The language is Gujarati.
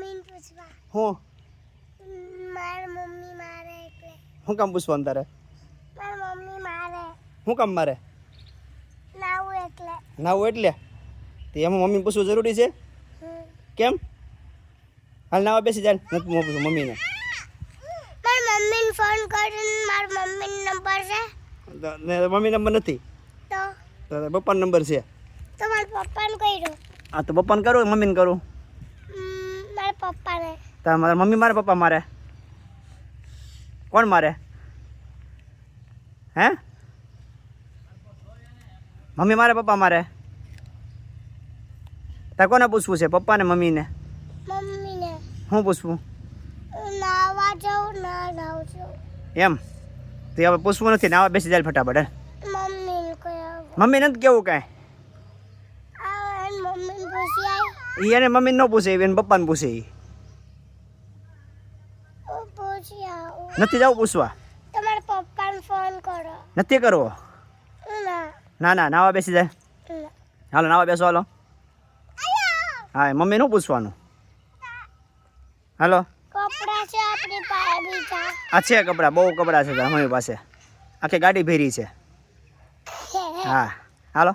મમ્મીને પૂછવા હું માર મમ્મી મારે એટલે શું કામ પૂછવાનું તારે માર મમ્મી મારે શું કામ મારે નાવું એટલે નાવું એટલે તો એમાં મમ્મીને પૂછવું જરૂરી છે કેમ હાલ નાવા બેસી જાય નથી પૂછું મમ્મીને માર મમ્મીને ફોન કરીને માર મમ્મીનો નંબર છે મમ્મી નંબર નથી તો પપ્પાનો નંબર છે તો મારા પપ્પાને કર્યો હા તો પપ્પાને કરું મમ્મીને કરું મારા પપ્પાને મારા મમ્મી મારે પપ્પા મારે કોણ મારે હે મમ્મી મારે પપ્પા મારે તારે કોને પૂછવું છે પપ્પાને મમ્મીને મમ્મીને શું પૂછવું નાવા જાઉં ના નાવું છું એમ તો હવે પૂછવું નથી નાવા બેસી જાય ફટાફટ હે મમ્મીને કહ્યું મમ્મી નથી કેવું કાંઈ મમ્મીને પૂછી આવી એને મમ્મીને ન પૂછે એને પપ્પાને પૂછે પૂછી આવું નથી જવું પૂછવા તમારા પપ્પાને ફોન કરો નથી કરવો ના ના ના નાવા બેસી જાય હાલો નાવા બેસો હાલો હા મમ્મી નું પૂછવાનું હાલો કપડા છે આપણી પાસે બીજા આ છે કપડાં બહુ કપડાં છે તારા મમ્મી પાસે આખી ગાડી ભેરી છે હા હાલો